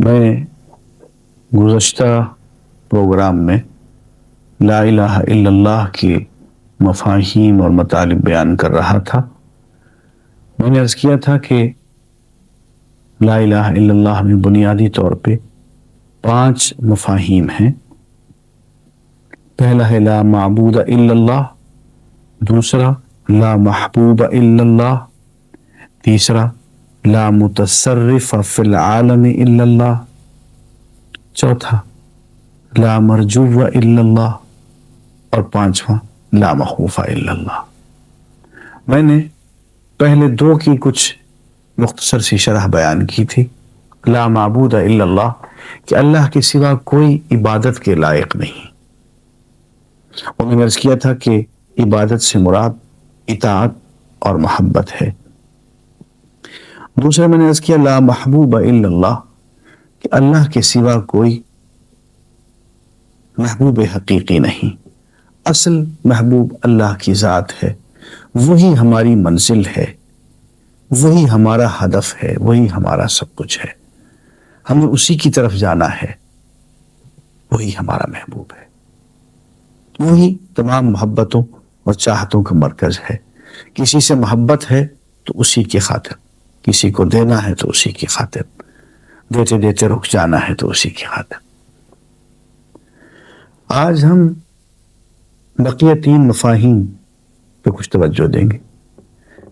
میں گزشتہ پروگرام میں لا الہ الا اللہ کے مفاہیم اور مطالب بیان کر رہا تھا۔ میں نے عرض کیا تھا کہ لا الہ الا اللہ میں بنیادی طور پہ 5 مفاہیم ہیں۔ پہلا ہے لا معبود الا اللہ، دوسرا لا محبوب الا اللہ، تیسرا لا متصرف فی العالم الا اللہ، چوتھا لا مرجو الا اللہ، اور 5واں لا مخوف الا اللہ۔ میں نے پہلے 2 کی کچھ مختصر سی شرح بیان کی تھی۔ لا معبود الا اللہ کہ اللہ کے سوا کوئی عبادت کے لائق نہیں، اور میں نے عرض کیا تھا کہ عبادت سے مراد اطاعت اور محبت ہے۔ دوسرا میں نے عرض کیا لا محبوب الا اللہ کہ اللہ کے سوا کوئی محبوب حقیقی نہیں، اصل محبوب اللہ کی ذات ہے، وہی ہماری منزل ہے، وہی ہمارا ہدف ہے، وہی ہمارا سب کچھ ہے، ہمیں اسی کی طرف جانا ہے، وہی ہمارا محبوب ہے، وہی تمام محبتوں اور چاہتوں کا مرکز ہے۔ کسی سے محبت ہے تو اسی کی خاطر، کسی کو دینا ہے تو اسی کی خاطر، دیتے دیتے رک جانا ہے تو اسی کی خاطر۔ آج ہم بقیہ 3 مفاہیم پہ کچھ توجہ دیں گے۔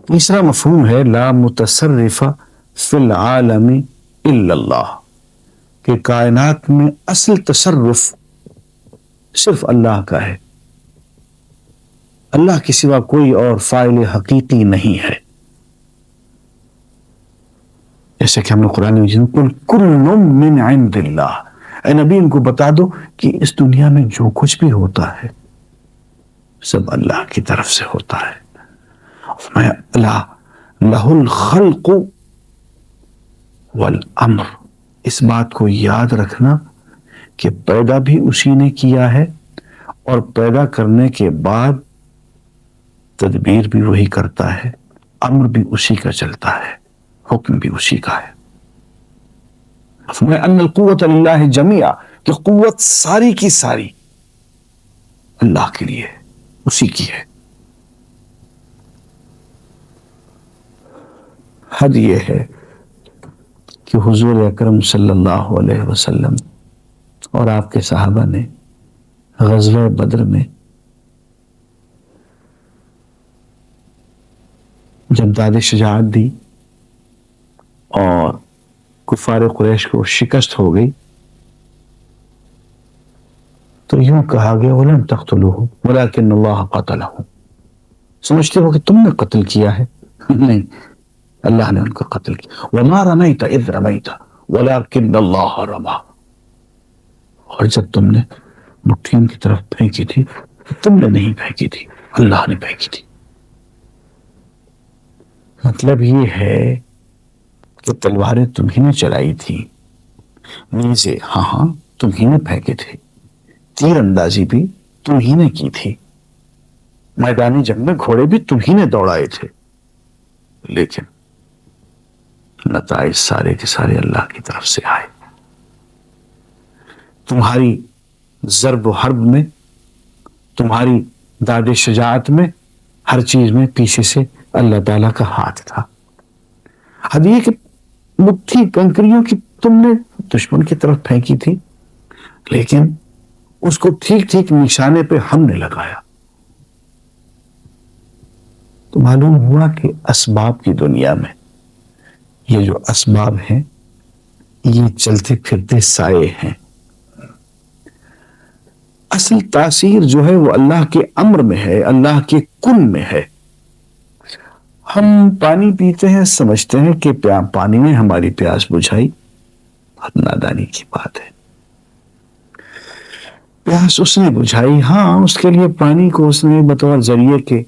تیسرا مفہوم ہے لا متصرف فی العالم الا اللہ کہ کائنات میں اصل تصرف صرف اللہ کا ہے، اللہ کے سوا کوئی اور فاعل حقیقی نہیں ہے۔ جیسے کہ ہم نے قرآن مجید میں قل کل من عند اللہ، اے نبی ان کو بتا دو کہ اس دنیا میں جو کچھ بھی ہوتا ہے سب اللہ کی طرف سے ہوتا ہے۔ اللہ لہ الخلق والامر، اس بات کو یاد رکھنا کہ پیدا بھی اسی نے کیا ہے اور پیدا کرنے کے بعد تدبیر بھی وہی کرتا ہے، امر بھی اسی کا چلتا ہے، حکم بھی اسی کا ہے۔ ان القوت للہ جمیعا کہ قوت ساری کی ساری اللہ کے لیے، اسی کی ہے۔ حد یہ ہے کہ حضور اکرم صلی اللہ علیہ وسلم اور آپ کے صحابہ نے غزوہ بدر میں جب داد شجاعت دی اور کفار قریش کو شکست ہو گئی تو یوں کہا گیا وَلَمْ تَقْتُلُوهُ وَلَكِنَّ اللَّهَ قَتَلَهُ، سمجھتے ہو کہ تم نے قتل کیا ہے؟ نہیں، اللہ نے ان کو قتل کیا۔ وَمَا رَمَيْتَ إِذْ رَمَيْتَ وَلَكِنَّ اللَّهَ رَمَى، اور جب تم نے مٹھی ان کی طرف پھینکی تھی تم نے نہیں پھینکی تھی، اللہ نے پھینکی تھی۔ مطلب یہ ہے کہ تلواریں تمہیں نے چلائی تھی، نیزے ہاں تمہیں نے پھینکے تھے، تیر اندازی بھی تمہیں نے کی تھی، میدانی جنگ میں گھوڑے بھی تمہیں نے دوڑائے تھے، لیکن نتائج سارے کے سارے اللہ کی طرف سے آئے۔ تمہاری ضرب و حرب میں، تمہاری داد شجاعت میں، ہر چیز میں پیچھے سے اللہ تعالیٰ کا ہاتھ تھا۔ حد یہ کہ مٹھی کنکریوں کی تم نے دشمن کی طرف پھینکی تھی، لیکن اس کو ٹھیک ٹھیک نشانے پہ ہم نے لگایا۔ تو معلوم ہوا کہ اسباب کی دنیا میں یہ جو اسباب ہیں یہ چلتے پھرتے سائے ہیں، اصل تاثیر جو ہے وہ اللہ کے امر میں ہے، اللہ کے کن میں ہے۔ ہم پانی پیتے ہیں، سمجھتے ہیں کہ پانی نے ہماری پیاس بجھائی، بہت نادانی کی بات ہے۔ پیاس اس نے بجھائی، ہاں اس کے لیے پانی کو اس نے بطور ذریعے کے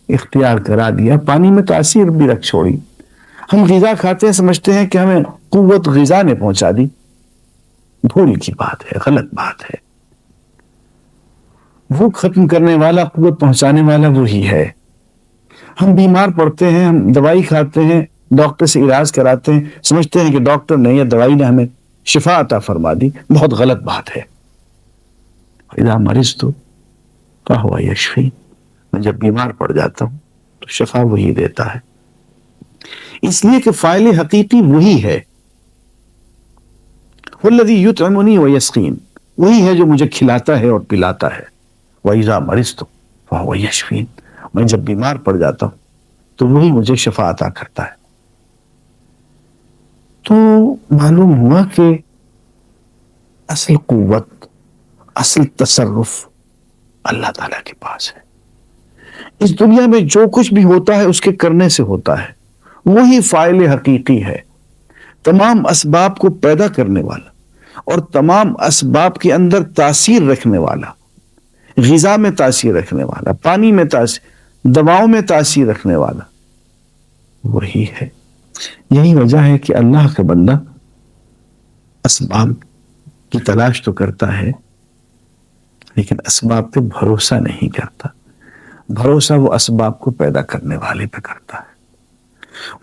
اختیار کرا دیا، پانی میں تاثیر بھی رکھ چھوڑی۔ ہم غذا کھاتے ہیں، سمجھتے ہیں کہ ہمیں قوت غذا نے پہنچا دی، بھول کی بات ہے، غلط بات ہے۔ بھوک ختم کرنے والا، قوت پہنچانے والا وہی ہے۔ ہم بیمار پڑتے ہیں، ہم دوائی کھاتے ہیں، ڈاکٹر سے علاج کراتے ہیں، سمجھتے ہیں کہ ڈاکٹر نے یا دوائی نے ہمیں شفا عطا فرما دی، بہت غلط بات ہے۔ اذا مرضت فهو یشفین، میں جب بیمار پڑ جاتا ہوں تو شفا وہی دیتا ہے، اس لیے کہ فاعل حقیقی وہی ہے۔ والذی یطعمنی ویسقین، وہی ہے جو مجھے کھلاتا ہے اور پلاتا ہے۔ وَإِذَا مَرِضْتُ فَهُوَ یشفین، میں جب بیمار پڑ جاتا ہوں تو وہی مجھے شفا عطا کرتا ہے۔ تو معلوم ہوا کہ اصل قوت، اصل تصرف اللہ تعالیٰ کے پاس ہے۔ اس دنیا میں جو کچھ بھی ہوتا ہے اس کے کرنے سے ہوتا ہے، وہی فاعل حقیقی ہے۔ تمام اسباب کو پیدا کرنے والا اور تمام اسباب کے اندر تاثیر رکھنے والا، غذا میں تاثیر رکھنے والا، پانی میں تاثیر، دواؤں میں تاثیر رکھنے والا وہی ہے۔ یہی وجہ ہے کہ اللہ کا بندہ اسباب کی تلاش تو کرتا ہے لیکن اسباب پہ بھروسہ نہیں کرتا۔ بھروسہ وہ اسباب کو پیدا کرنے والے پہ کرتا ہے۔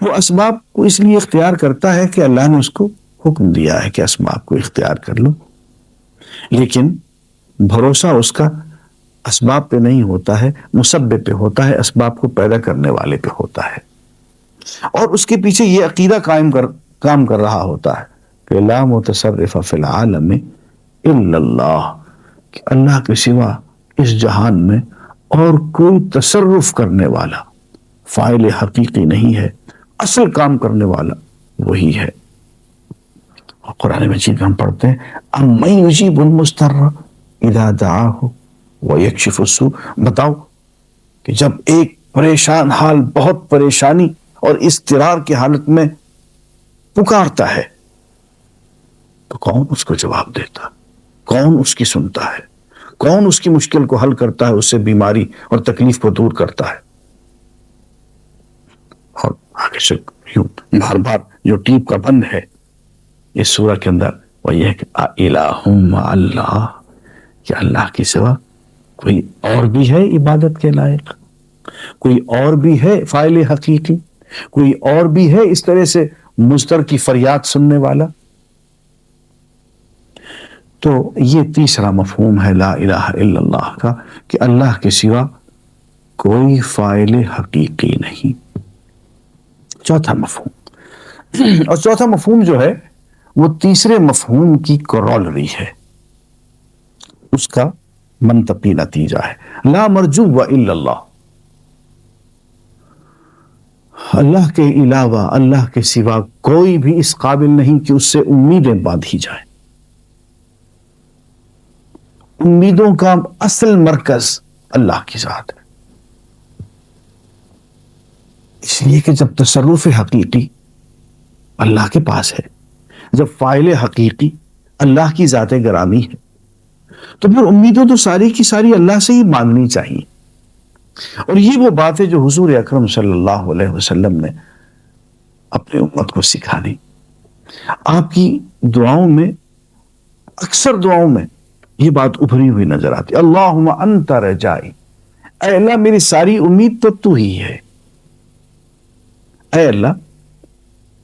وہ اسباب کو اس لیے اختیار کرتا ہے کہ اللہ نے اس کو حکم دیا ہے کہ اسباب کو اختیار کر لو، لیکن بھروسہ اس کا اسباب پہ نہیں ہوتا ہے، مسبب پہ ہوتا ہے، اسباب کو پیدا کرنے والے پہ ہوتا ہے۔ اور اس کے پیچھے یہ عقیدہ کام کر رہا ہوتا ہے کہ لا متصرف فی العالم الا اللہ، کہ اللہ کے سوا اس جہان میں اور کوئی تصرف کرنے والا، فاعل حقیقی نہیں ہے، اصل کام کرنے والا وہی ہے۔ اور قرآن مجید میں ہم پڑھتے ہیں امن یجیب المضطر اذا دعاہ ویکشف السوء، بتاؤ کہ جب ایک پریشان حال، بہت پریشانی اور اضطرار کی حالت میں پکارتا ہے تو کون اس کو جواب دیتا، کون اس کی سنتا ہے، کون اس کی مشکل کو حل کرتا ہے، اس سے بیماری اور تکلیف کو دور کرتا ہے۔ اور آگے سے یوں بار بار جو ٹیپ کا بند ہے اس سورہ کے اندر وہ یہ ہے کہ الہ مع اللہ، کہ اللہ کے سوا کوئی اور بھی ہے عبادت کے لائق، کوئی اور بھی ہے فاعل حقیقی، کوئی اور بھی ہے اس طرح سے مضطر کی فریاد سننے والا۔ تو یہ تیسرا مفہوم ہے لا الہ الا اللہ کا، کہ اللہ کے سوا کوئی فاعل حقیقی نہیں۔ چوتھا مفہوم، اور چوتھا مفہوم جو ہے وہ تیسرے مفہوم کی کورولری ہے، اس کا منطقی نتیجہ ہے، لا مرجو الا اللہ، اللہ کے علاوہ، اللہ کے سوا کوئی بھی اس قابل نہیں کہ اس سے امیدیں باندھی جائیں۔ امیدوں کا اصل مرکز اللہ کی ذات ہے، اس لیے کہ جب تصرف حقیقی اللہ کے پاس ہے، جب فاعل حقیقی اللہ کی ذات گرامی ہے، تو پھر امیدوں تو ساری کی ساری اللہ سے ہی مانگنی چاہیے۔ اور یہ وہ بات ہے جو حضور اکرم صلی اللہ علیہ وسلم نے اپنے امت کو سکھا دی۔ آپ کی دعاؤں میں، اکثر دعاؤں میں یہ بات ابھری ہوئی نظر آتی، اللہم انت رجائی، اے اللہ میری ساری امید تو ہی ہے، اے اللہ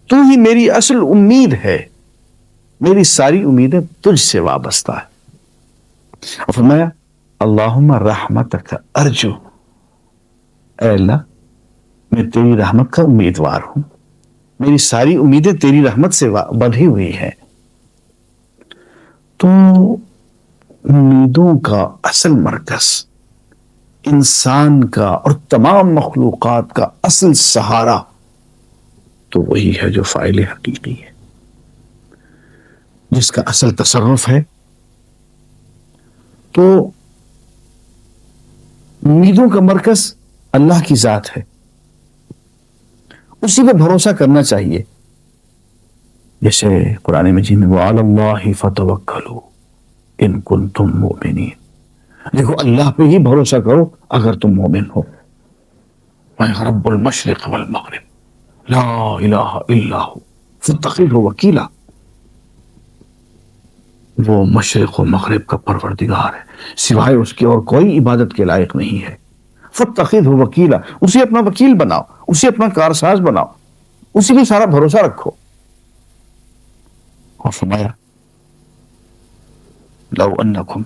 تو ہی میری اصل امید ہے، میری ساری امیدیں تجھ سے وابستہ ہے۔ اور فرمایا اللہم رحمتک ارجو، اے اللہ میں تیری رحمت کا امیدوار ہوں، میری ساری امیدیں تیری رحمت سے بندھی ہوئی ہیں۔ تو امیدوں کا اصل مرکز، انسان کا اور تمام مخلوقات کا اصل سہارا تو وہی ہے جو فاعل حقیقی ہے، جس کا اصل تصرف ہے۔ تو امیدوں کا مرکز اللہ کی ذات ہے، اسی پہ بھروسہ کرنا چاہیے۔ جیسے قرآن مجید میں وَعَلَى اللَّهِ فَتَوَكَّلُوا إِن كُنتُم مُؤْمِنِينَ، دیکھو اللہ پہ ہی بھروسہ کرو اگر تم مومن ہو۔ وَهُوَ رَبُّ الْمَشْرِقِ وَالْمَغْرِبِ لَا إِلَٰهَ إِلَّا هُوَ فَاتَّخِذْهُ وَكِيلًا، وہ مشرق و مغرب کا پروردگار ہے، سوائے اس کے اور کوئی عبادت کے لائق نہیں ہے۔ فَاتَّخِذْهُ وَكِيلًا، اسے اپنا وکیل بناؤ، اسے اپنا کارساز بناؤ، اسی پہ سارا بھروسہ رکھو۔ اور فرمایا لو انکم،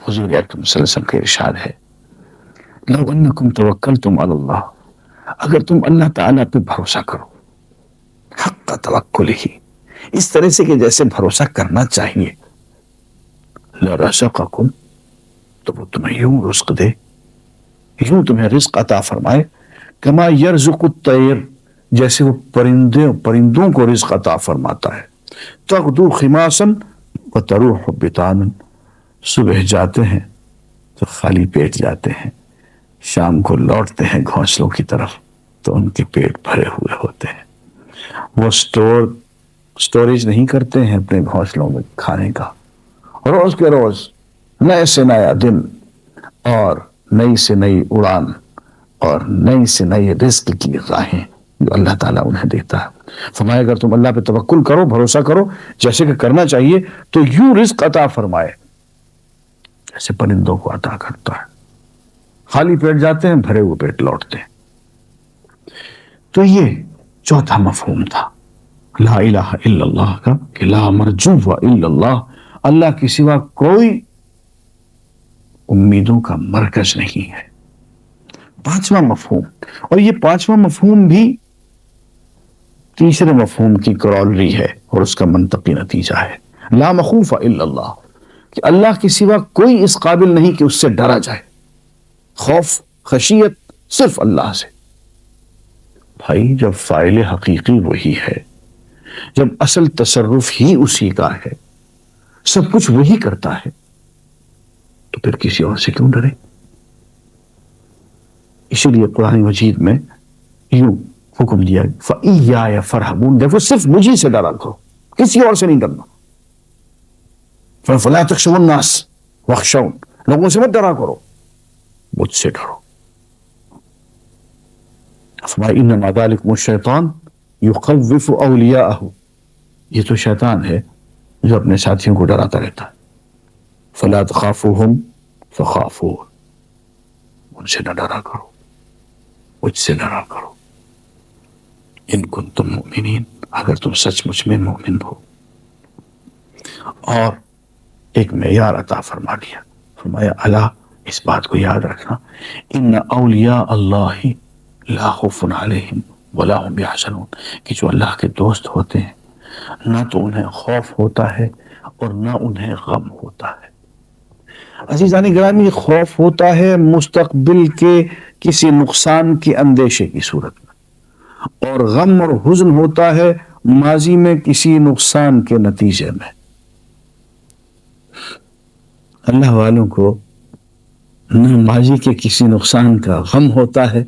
حضور اکرم صلی اللہ علیہ وسلم کا ارشاد ہے، لو انکم توکلتم علی اللہ، اگر تم اللہ تعالیٰ پہ بھروسہ کرو حق توکل ہی، اس طرح سے کہ جیسے بھروسہ کرنا چاہیے، لرزقکم، تو وہ تمہیں یوں رزق دے، یوں تمہیں رزق عطا فرمائے، کما یرزق الطیر، جیسے وہ پرندوں کو رزق عطا فرماتا ہے، تغدو خماسا وتروح بطانا، صبح جاتے ہیں تو خالی پیٹ جاتے ہیں، شام کو لوٹتے ہیں گھونسلوں کی طرف تو ان کے پیٹ بھرے ہوئے ہوتے ہیں، وہ سٹوریج نہیں کرتے ہیں اپنے گھونسلوں میں کھانے کا، روز کے روز نئے سے نیا دن اور نئی سے نئی اڑان اور نئی سے نئی رزق کی راہیں جو اللہ تعالیٰ انہیں دیتا ہے۔ فرمایا اگر تم اللہ پہ توکل کرو، بھروسہ کرو جیسے کہ کرنا چاہیے، تو یوں رزق عطا فرمائے جیسے پرندوں کو عطا کرتا ہے، خالی پیٹ جاتے ہیں، بھرے ہوئے پیٹ لوٹتے ہیں۔ تو یہ چوتھا مفہوم تھا لا الہ الا اللہ کا، کہ لا مرجو الا اللہ، اللہ کے سوا کوئی امیدوں کا مرکز نہیں ہے۔ پانچواں مفہوم، اور یہ پانچواں مفہوم بھی تیسرے مفہوم کی کرولری ہے اور اس کا منطقی نتیجہ ہے، لا مخوف الا اللہ، کہ اللہ کے سوا کوئی اس قابل نہیں کہ اس سے ڈرا جائے، خوف خشیت صرف اللہ سے۔ بھائی جب فاعل حقیقی وہی ہے، جب اصل تصرف ہی اسی کا ہے، سب کچھ وہی کرتا ہے، تو پھر کسی اور سے کیوں ڈرے؟ اسی لیے قرآن مجید میں یوں حکم دیا فَإِيَّايَ فَارْهَبُونَ، دیکھو صرف مجھے سے ڈرا کرو، کسی اور سے نہیں ڈرنا۔ فَلَا تَخْشَوُا النَّاسَ وَاخْشَوْنِ، لوگوں سے مت ڈرا کرو، مجھ سے ڈرو۔ فرمایا إِنَّمَا ذَلِكُمُ الشَّيْطَانُ يُخَوِّفُ أَوْلِيَاءَهُ، یہ تو شیطان ہے جو اپنے ساتھیوں کو ڈراتا رہتا ہے۔ فَلَا تَخَافُوهُمْ فَخَافُونِ، ان سے نہ ڈرا کرو، مجھ سے ڈرا کرو، ان کنتم مؤمنین، اگر تم سچ مچ میں مومن ہو۔ اور ایک معیار عطا فرما دیا، فرمایا الا، اس بات کو یاد رکھنا، ان اولیاء اللہ لا خوف علیہم ولا هم یحزنون، کہ جو اللہ کے دوست ہوتے ہیں نہ تو انہیں خوف ہوتا ہے اور نہ انہیں غم ہوتا ہے۔ عزیزان گرامی، خوف ہوتا ہے مستقبل کے کسی نقصان کے اندیشے کی صورت میں، اور غم اور حزن ہوتا ہے ماضی میں کسی نقصان کے نتیجے میں۔ اللہ والوں کو نہ ماضی کے کسی نقصان کا غم ہوتا ہے،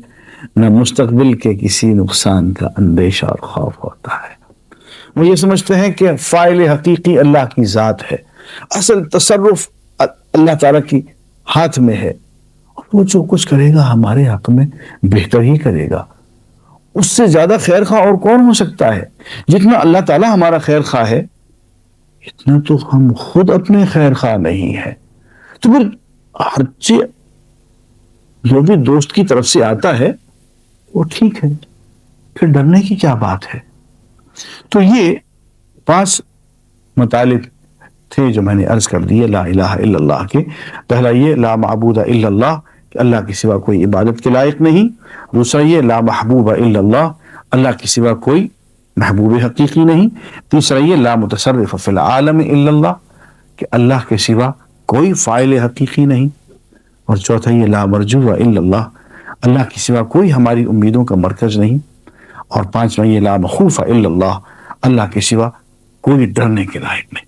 نہ مستقبل کے کسی نقصان کا اندیشہ اور خوف ہوتا ہے۔ وہ یہ سمجھتے ہیں کہ فاعل حقیقی اللہ کی ذات ہے، اصل تصرف اللہ تعالیٰ کی ہاتھ میں ہے، اور وہ جو کچھ کرے گا ہمارے حق میں بہتر ہی کرے گا، اس سے زیادہ خیر خواہ اور کون ہو سکتا ہے؟ جتنا اللہ تعالیٰ ہمارا خیر خواہ ہے، اتنا تو ہم خود اپنے خیر خواہ نہیں ہے۔ تو پھر ہر چیز جو بھی دوست کی طرف سے آتا ہے وہ ٹھیک ہے، پھر ڈرنے کی کیا بات ہے؟ تو یہ 5 مطالب تھے جو میں نے عرض کر دیے لا الہ الا اللہ کے۔ پہلا یہ لا معبود الا اللہ، کہ اللہ کے سوا کوئی عبادت کے لائق نہیں۔ دوسرا یہ لا محبوب الا اللہ، اللہ کے سوا کوئی محبوب حقیقی نہیں۔ تیسرا یہ لا متصرف فی العالم الا اللہ، کہ اللہ کے سوا کوئی فاعل حقیقی نہیں۔ اور چوتھا یہ لا مرجو الا اللہ، اللہ کے سوا کوئی ہماری امیدوں کا مرکز نہیں۔ اور پانچواں یہ لا مخوف الا اللہ، اللہ کے سوا کوئی ڈرنے کے لائق نہیں۔